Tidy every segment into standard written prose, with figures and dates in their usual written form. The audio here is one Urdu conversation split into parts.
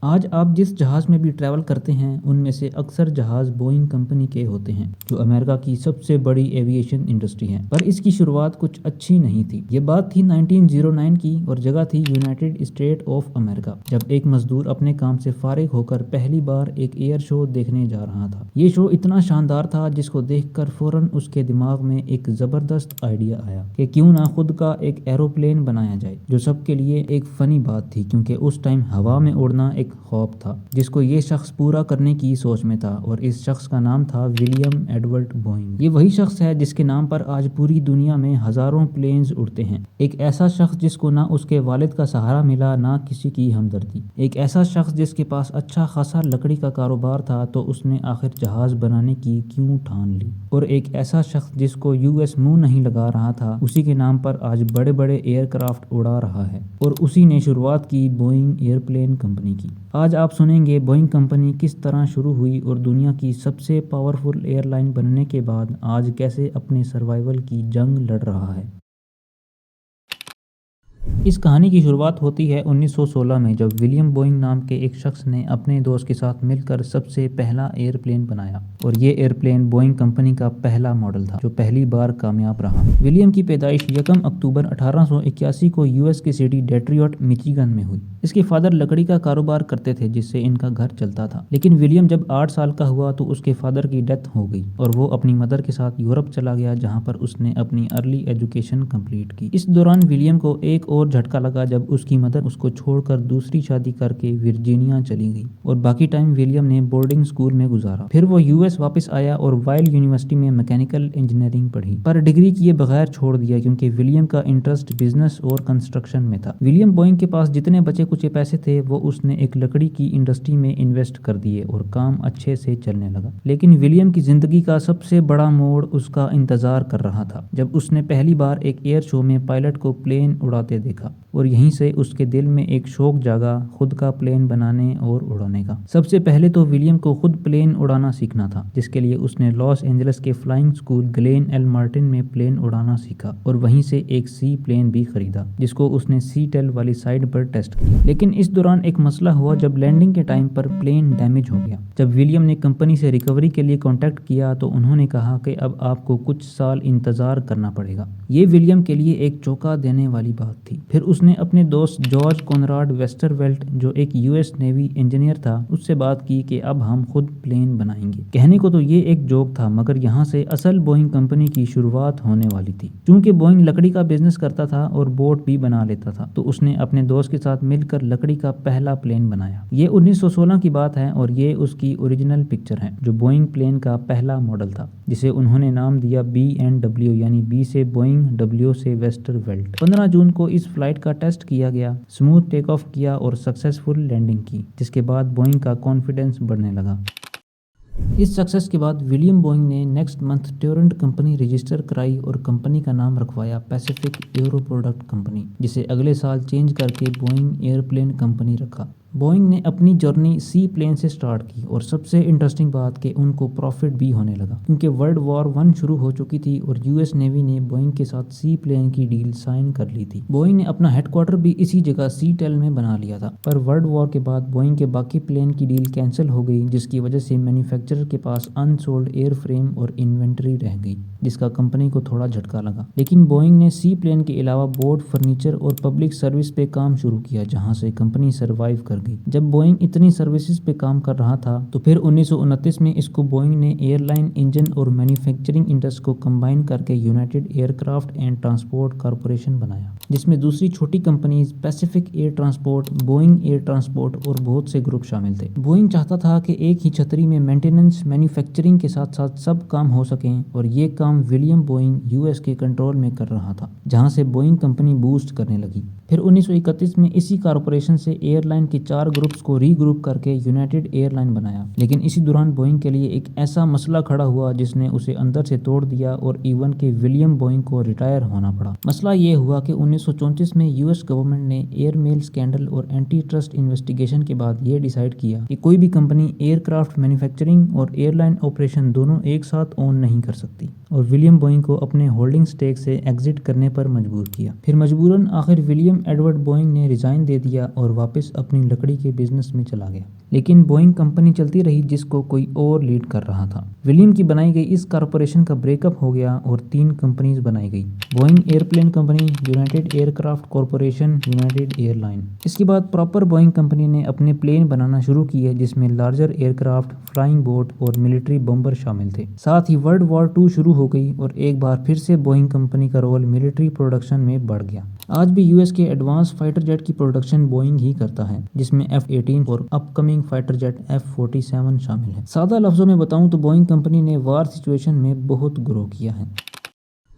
آج آپ جس جہاز میں بھی ٹریول کرتے ہیں ان میں سے اکثر جہاز بوئنگ کمپنی کے ہوتے ہیں جو امریکہ کی سب سے بڑی ایویشن انڈسٹری ہے، پر اس کی شروعات کچھ اچھی نہیں تھی۔ یہ بات تھی 1909 کی اور جگہ تھی یونائٹڈ اسٹیٹ آف امریکہ، جب ایک مزدور اپنے کام سے فارغ ہو کر پہلی بار ایک ایئر شو دیکھنے جا رہا تھا۔ یہ شو اتنا شاندار تھا جس کو دیکھ کر فوراً اس کے دماغ میں ایک زبردست آئیڈیا آیا کہ کیوں نہ خود کا ایک ایروپلین بنایا جائے، جو سب کے لیے ایک فنی بات تھی کیونکہ اس ٹائم ہوا میں اڑنا ایک خواب تھا جس کو یہ شخص پورا کرنے کی سوچ میں تھا، اور اس شخص کا نام تھا ولیم ایڈورڈ بوئنگ۔ یہ وہی شخص ہے جس کے نام پر آج پوری دنیا میں ہزاروں پلینز اڑتے ہیں، ایک ایسا شخص جس کو نہ اس کے والد کا سہارا ملا نہ کسی کی ہمدردی، ایک ایسا شخص جس کے پاس اچھا خاصا لکڑی کا کاروبار تھا تو اس نے آخر جہاز بنانے کی کیوں ٹھان لی، اور ایک ایسا شخص جس کو US منہ نہیں لگا رہا تھا، اسی کے نام پر آج بڑے بڑے ایئر کرافٹ اڑا رہا ہے، اور اسی نے شروعات کی بوئنگ ایئرپلین کمپنی کی۔ آج آپ سنیں گے بوئنگ کمپنی کس طرح شروع ہوئی اور دنیا کی سب سے پاورفل ایئر لائن بننے کے بعد آج کیسے اپنے سروائیول کی جنگ لڑ رہا ہے۔ اس کہانی کی شروعات ہوتی ہے 1916 میں، جب ولیم بوئنگ نام کے ایک شخص نے اپنے دوست کے ساتھ مل کر سب سے پہلا ایئر پلین بنایا، اور یہ ایئر پلین بوئنگ کمپنی کا پہلا ماڈل تھا جو پہلی بار کامیاب رہا۔ ولیم کی پیدائش 1 اکتوبر 1881 کو US کی سٹی ڈیٹروٹ میچیگن میں ہوئی۔ اس کے فادر لکڑی کا کاروبار کرتے تھے جس سے ان کا گھر چلتا تھا، لیکن ولیم جب 8 سال کا ہوا تو اس کے فادر کی ڈیتھ ہو گئی اور وہ اپنی مدر کے ساتھ یورپ چلا گیا، جہاں پر اس نے اپنی ارلی ایجوکیشن کمپلیٹ کی۔ اس دوران ولیم کو ایک اور جھٹکا لگا جب اس کی مدر اس کو چھوڑ کر دوسری شادی کر کے ورجینیا چلی گئی، اور باقی ٹائم ولیم نے بورڈنگ اسکول میں گزارا۔ پھر وہ US واپس آیا اور وائل یونیورسٹی میں میکینیکل انجینئرنگ پڑھی، پر ڈگری کیے بغیر چھوڑ دیا کیونکہ ولیم کا انٹرسٹ بزنس اور کنسٹرکشن میں تھا۔ ولیم بوئنگ کے پاس جتنے بچے کچھ پیسے تھے وہ اس نے ایک لکڑی کی انڈسٹری میں انویسٹ کر دیے اور کام اچھے سے چلنے لگا، لیکن ولیم کی زندگی کا سب سے بڑا موڑ اس کا انتظار کر رہا تھا جب اس نے پہلی بار ایک ایئر شو میں پائلٹ کو پلین اڑاتے دیکھا، اور یہیں سے اس کے دل میں ایک شوق جاگا خود کا پلین بنانے اور اڑانے کا۔ سب سے پہلے تو ولیم کو خود پلین اڑانا سیکھنا تھا، جس کے لیے اس نے لاس اینجلس کے flying school Glenn L Martin میں پلین اڑانا سیکھا، اور وہیں سے ایک سی پلین بھی خریدا جس کو اس نے سی ٹیل والی سائڈ پر ٹیسٹ کیا۔ لیکن اس دوران ایک مسئلہ ہوا جب لینڈنگ کے ٹائم پر پلین ڈیمیج ہو گیا۔ جب ولیم نے کمپنی سے ریکوری کے لیے کانٹیکٹ کیا تو انہوں نے کہا کہ اب آپ کو کچھ سال انتظار کرنا پڑے گا۔ یہ ولیم کے لیے ایک چونکا دینے والی بات تھی۔ پھر اس نے اپنے دوست جارج کونراڈ ویسٹر ویلٹ جو ایک US نیوی انجینئر تھا اس سے بات کی کہ اب ہم خود پلین بنائیں گے۔ کہنے کو تو یہ ایک جوک تھا، مگر یہاں سے اصل بوئنگ کمپنی کی شروعات ہونے والی تھی۔ چونکہ بوئنگ لکڑی کا بزنس کرتا تھا اور بوٹ بھی بنا لیتا تھا تو اس نے اپنے دوست کے ساتھ مل کر لکڑی کا پہلا پلین بنایا۔ یہ 1916 کی بات ہے اور یہ اس کی اوریجنل پکچر ہے جو بوئنگ پلین کا پہلا ماڈل تھا، جسے انہوں نے نام دیا B&W، یعنی B سے بوئنگ، W سے ویسٹر ویلٹ۔ 15 جون کو اس فلائٹ کا ٹیسٹ کیا گیا، اسموتھ ٹیک آف کیا اور سکسیسفل لینڈنگ کی، جس کے بعد بوئنگ کا کانفیڈنس بڑھنے لگا۔ اس سکسیس کے بعد ولیم بوئنگ نے next month torrent company register کرائی اور کمپنی کا نام رکھوایا پیسیفک ایرو پروڈکٹ کمپنی، جسے اگلے سال چینج کر کے بوئنگ ایئرپلین کمپنی رکھا۔ بوئنگ نے اپنی جرنی سی پلین سے سٹارٹ کی، اور سب سے انٹرسٹنگ بات کہ ان کو پروفٹ بھی ہونے لگا کیونکہ ورلڈ وار 1 شروع ہو چکی تھی اور US نیوی نے بوئنگ کے ساتھ سی پلین کی ڈیل سائن کر لی تھی۔ بوئنگ نے اپنا ہیڈ کوارٹر بھی اسی جگہ سی ٹیل میں بنا لیا تھا، پر ورلڈ وار کے بعد بوئنگ کے باقی پلین کی ڈیل کینسل ہو گئی، جس کی وجہ سے مینوفیکچرر کے پاس انسولڈ ایئر فریم اور انوینٹری رہ گئی، جس کا کمپنی کو تھوڑا جھٹکا لگا۔ لیکن بوئنگ نے سی پلین کے علاوہ بورڈ، فرنیچر اور پبلک سروس پہ کام شروع کیا، جہاں سے کمپنی سروائیو کر گئی۔ جب بوئنگ اتنی سروسز پہ کام کر رہا تھا تو پھر 1929 میں اس کو بوئنگ نے ایئر لائن انجن اور مینوفیکچرنگ انڈسٹری کو کمبائن کر کے United Aircraft and Transport Corporation بنایا، جس میں دوسری چھوٹی companies Pacific Air Transport, Boeing Air Transport اور بہت سے گروپ شامل تھے۔ بوئنگ چاہتا تھا کہ ایک ہی چھتری میں مینٹیننس، مینوفیکچرنگ کے ساتھ ساتھ سب کام ہو سکیں، اور یہ کام ولیم بوئنگ US کے کنٹرول میں کر رہا تھا، جہاں سے بوئنگ کمپنی بوسٹ کرنے لگی۔ پھر 1931 میں اسی کارپوریشن سے ایئر لائن کے 4 گروپس کو ری گروپ کر کے یونائٹڈ ایئر لائن بنایا، لیکن اسی دوران بوئنگ کے لیے ایک ایسا مسئلہ کھڑا ہوا جس نے اسے اندر سے توڑ دیا اور ایون کہ ولیم بوئنگ کو ریٹائر ہونا پڑا۔ مسئلہ یہ ہوا کہ 1934 میں US گورنمنٹ نے ایئر میل سکینڈل اور اینٹی ٹرسٹ انویسٹیگیشن کے بعد یہ ڈیسائیڈ کیا کہ کوئی بھی کمپنی ایئر کرافٹ مینوفیکچرنگ اور ایئر لائن آپریشن دونوں ایک ساتھ اون نہیں کر سکتی، اور ولیم بوئنگ کو اپنے ہولڈنگ سٹیک سے ایگزٹ کرنے پر مجبور کیا۔ پھر مجبوراً آخر ولیم ایڈورڈ بوئنگ نے ریزائن دے دیا اور واپس اپنی لکڑی کے بزنس میں چلا گیا، لیکن بوئنگ کمپنی چلتی رہی جس کو کوئی اور لیڈ کر رہا تھا۔ ولیم کی بنائی گئی اس کارپوریشن کا بریک اپ ہو گیا اور 3 کمپنیز بنائی گئی: Boeing airplane company, United Aircraft Corporation, United Airline. اس کے بعد پراپر بوئنگ کمپنی نے اپنے پلین بنانا شروع کیے جس میں larger aircraft, flying boat اور ملٹری بمبر شامل تھے۔ ساتھ ہی ورلڈ وار 2 شروع ہو گئی اور ایک بار پھر سے بوئنگ کمپنی کا رول ملٹری پروڈکشن میں بڑھ گیا۔ آج بھی US کے ایڈوانس فائٹر جیٹ کی پروڈکشن بوئنگ ہی کرتا ہے، جس میں F-18 اور اپ کمنگ فائٹر جیٹ F-47 شامل ہے۔ سادہ لفظوں میں بتاؤں تو بوئنگ کمپنی نے وار سچویشن میں بہت گرو کیا ہے۔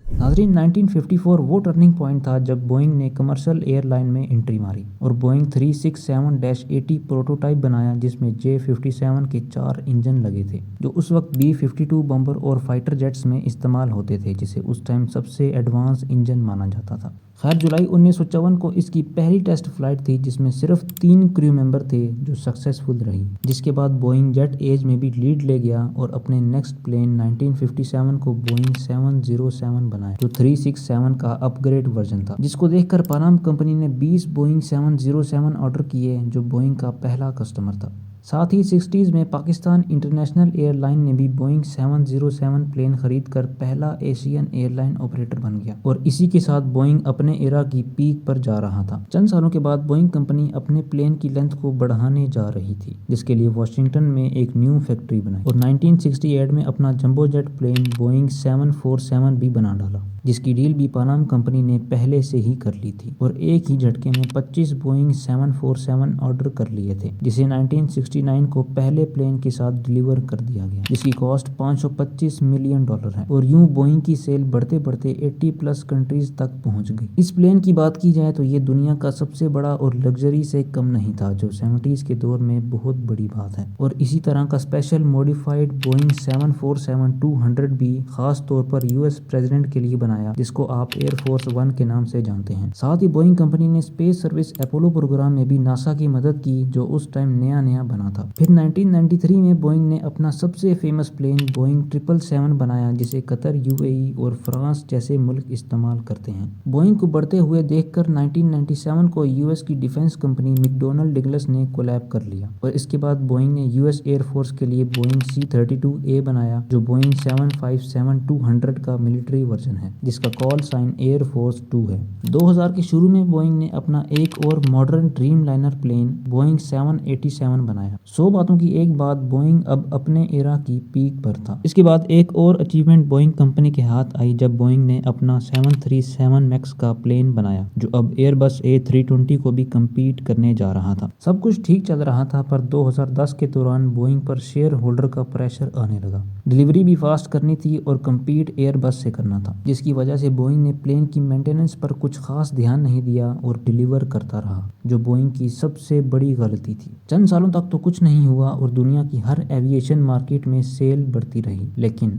ناظرین، 1954 وہ ٹرننگ پوائنٹ تھا جب بوئنگ نے کمرشل ایئر لائن میں انٹری ماری اور بوئنگ 367-80 پروٹوٹائپ بنایا جس میں J-57 کے 4 انجن لگے تھے، جو اس وقت B-52 بمبر اور فائٹر جیٹس میں استعمال ہوتے تھے، جسے اس ٹائم سب سے ایڈوانس انجن مانا جاتا تھا۔ خیر، جولائی 1954 کو اس کی پہلی ٹیسٹ فلائٹ تھی جس میں صرف 3 کریو ممبر تھے، جو سکسیسفل رہی، جس کے بعد بوئنگ جیٹ ایج میں بھی لیڈ لے گیا اور اپنے نیکسٹ پلین 1957 کو بوئنگ 707 بنایا، جو 367 کا اپ گریڈ ورژن تھا، جس کو دیکھ کر پانام کمپنی نے 20 بوئنگ 707 آرڈر کیے، جو بوئنگ کا پہلا کسٹمر تھا۔ ساتھ ہی 60s میں پاکستان انٹرنیشنل ایئر لائن نے بھی بوئنگ 707 پلین خرید کر پہلا ایشین ایئر لائن آپریٹر بن گیا اور اسی کے ساتھ بوئنگ اپنے ایرا کی پیک پر جا رہا تھا۔ چند سالوں کے بعد بوئنگ کمپنی اپنے پلین کی لینتھ کو بڑھانے جا رہی تھی، جس کے لیے واشنگٹن میں ایک نیو فیکٹری بنائی اور 1968 میں اپنا جمبو جیٹ پلین بوئنگ 747 بھی بنا ڈالا، جس کی ڈیل بھی پانام کمپنی نے پہلے سے ہی کر لی تھی اور ایک ہی جھٹکے میں 25 بوئنگ 747 آرڈر کر لیے تھے، جسے 1969 کو پہلے پلین کے ساتھ ڈیلیور کر دیا گیا، جس کی کاسٹ $525 ملین ہے اور یوں بوئنگ کی سیل بڑھتے بڑھتے 80+ کنٹریز تک پہنچ گئی۔ اس پلین کی بات کی جائے تو یہ دنیا کا سب سے بڑا اور لگژری سے کم نہیں تھا، جو 70s کے دور میں بہت بڑی بات ہے، اور اسی طرح کا اسپیشل موڈیفائڈ بوئنگ 747-200 بھی خاص طور پر US پریزیڈنٹ کے لیے بنایا، جس کو آپ ایئر فورس 1 کے نام سے جانتے ہیں۔ ساتھ ہی بوئنگ کمپنی نے اسپیس سروس اپولو پروگرام میں بھی ناسا کی مدد کی، جو اس ٹائم نیا بنا تھا۔ پھر 1993 میں بوئنگ نے اپنا سب سے فیمس پلین بوئنگ 777 بنایا، جسے قطر، UAE اور فرانس جیسے ملک استعمال کرتے ہیں۔ بوئنگ کو بڑھتے ہوئے دیکھ کر 1997 کو US کی ڈیفنس کمپنی میکڈونلڈ ڈگلس نے کولیب کر لیا اور اس کے بعد بوئنگ نے US ایئر فورس کے لیے بوئنگ C-32A بنایا، جو بوئنگ 757-200 کا ملٹری ورژن ہے، جس کا کال سائن ایئر فورس 2 ہے۔ 2000 کے شروع میں بوئنگ نے اپنا ایک اور modern Dreamliner plane Boeing 787 بنایا۔ 100 باتوں کی ایک بات، بوئنگ اب اپنے ایرا کی پیک پر تھا۔ اس کے بعد ایک اور اچیومنٹ بوئنگ کمپنی کے ہاتھ آئی جب بوئنگ نے اپنا 737 میکس کا پلین بنایا، جو اب ایئر بس A320 کو بھی کمپیٹ کرنے جا رہا تھا۔ سب کچھ ٹھیک چل رہا تھا، پر 2010 کے دوران بوئنگ پر شیئر ہولڈر کا پریشر آنے لگا۔ ڈیلیوری بھی فاسٹ کرنی تھی اور کمپیٹ ایئر بس سے کرنا تھا، جس کی وجہ سے بوئنگ نے پلین کی مینٹیننس پر کچھ خاص دھیان نہیں دیا اور ڈیلیور کرتا رہا، جو بوئنگ کی سب سے بڑی غلطی تھی۔ چند سالوں تک تو کچھ نہیں ہوا اور دنیا کی ہر ایویشن مارکیٹ میں سیل بڑھتی رہی، لیکن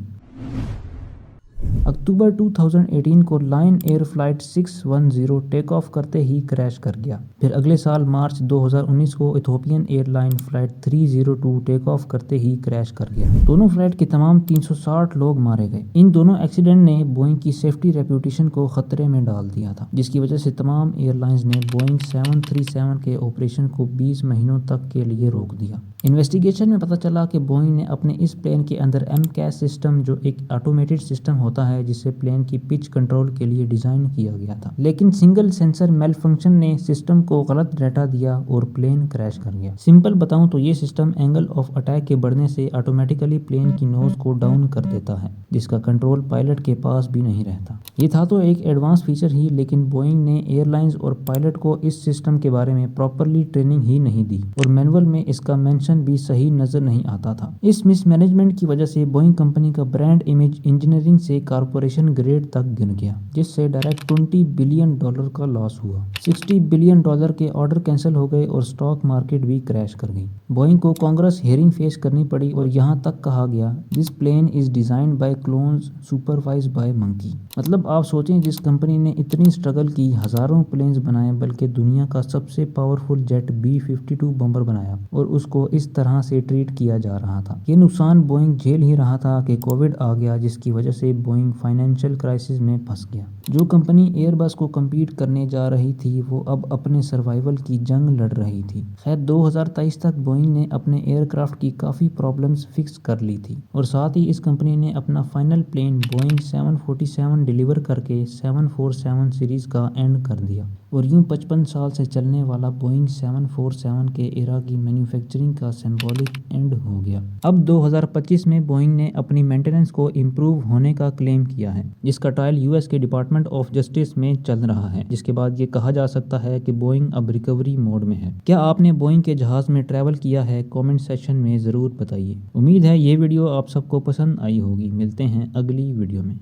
اکتوبر 2018 کو Lion Air flight 610 take off کرتے ہی کریش کر گیا۔ پھر اگلے سال مارچ 2019 کو Ethiopian airline flight 302 take off کرتے ہی کریش کر گیا۔ دونوں فلائٹ کے تمام 360 لوگ مارے گئے۔ ان دونوں ایکسیڈنٹ نے بوئنگ کی سیفٹی ریپوٹیشن کو خطرے میں ڈال دیا تھا، جس کی وجہ سے تمام ایئر لائنز نے بوئنگ 737 کے آپریشن کو 20 مہینوں تک کے لیے روک دیا۔ انویسٹیگیشن میں پتہ چلا کہ بوئنگ نے اپنے اس پلین کے اندر MCAS سسٹم، جو ایک آٹومیٹڈ سسٹم ہوتا ہے جسے پلین کی پچ کنٹرول کے لیے ڈیزائن کیا گیا تھا، لیکن سنگل سینسر میل فنکشن نے سسٹم کو غلط ڈیٹا دیا اور پلین کریش کر گیا۔ سمپل بتاؤں تو یہ سسٹم اینگل آف اٹیک کے بڑھنے سے آٹومیٹیکلی پلین کی نوز کو ڈاؤن کر دیتا ہے، جس کا کنٹرول پائلٹ کے پاس بھی نہیں رہتا۔ یہ تھا تو ایک ایڈوانس فیچر ہی، لیکن بوئنگ نے ایئر لائنز اور پائلٹ کو اس سسٹم کے بارے میں پراپرلی ٹریننگ ہی نہیں دی اور مینول میں اس کا مینشن بھی صحیح نظر نہیں آتا تھا۔ اس مس مینجمنٹ کی وجہ سے بوئنگ کمپنی کا برانڈ امیج انجینئرنگ سے کارپوریشن گریڈ تک گر گیا، جس سے ڈائریکٹ $20 بلین کا لاس ہوا۔ $60 بلین کے آرڈر کینسل ہو گئے اور سٹاک مارکیٹ بھی کریش کر گئی۔ بوئنگ کو کانگریس ہیئرنگ فیس کرنی پڑی اور یہاں تک کہا گیا this plane is designed by clowns supervised by monkey. مطلب آپ سوچیں، جس کمپنی نے اتنی اسٹرگل کی، ہزاروں پلینز بنائے، بلکہ دنیا کا سب سے پاورفل جیٹ B-52 بمبر بنایا، اور اس کو اس طرح سے ٹریٹ کیا جا رہا تھا۔ یہ نقصان بوئنگ جھیل ہی رہا تھا کہ کووڈ آ گیا، جس کی وجہ سے بوئنگ فائنینشیل کرائسس میں پھنس گیا۔ جو کمپنی ایئر بس کو کمپیٹ کرنے جا رہی تھی وہ اب اپنے سروائیول کی جنگ لڑ رہی تھی۔ خیر 2023 تک بوئنگ نے اپنے ایئر کرافٹ کی کافی پرابلمز فکس کر لی تھی اور ساتھ ہی اس کمپنی نے اپنا فائنل پلین بوئنگ 747 ڈیلیور کر کے 747 سیریز کا اینڈ کر دیا، اور یوں 55 سال سے چلنے والا بوئنگ 747 کے ایرا کی مینوفیکچرنگ کا سمبولک اینڈ ہو گیا۔ اب 2025 میں بوئنگ نے اپنی مینٹیننس کو امپروو ہونے کا کلیم کیا ہے، جس کا ٹرائل US کے ڈپارٹمنٹ آف جسٹس میں چل رہا ہے، جس کے بعد یہ کہا جا سکتا ہے کہ بوئنگ اب ریکوری موڈ میں ہے۔ کیا آپ نے بوئنگ کے جہاز میں ٹریول کیا ہے؟ کامنٹ سیکشن میں ضرور بتائیے۔ امید ہے یہ ویڈیو آپ سب کو پسند آئی ہوگی۔ ملتے ہیں اگلی ویڈیو میں۔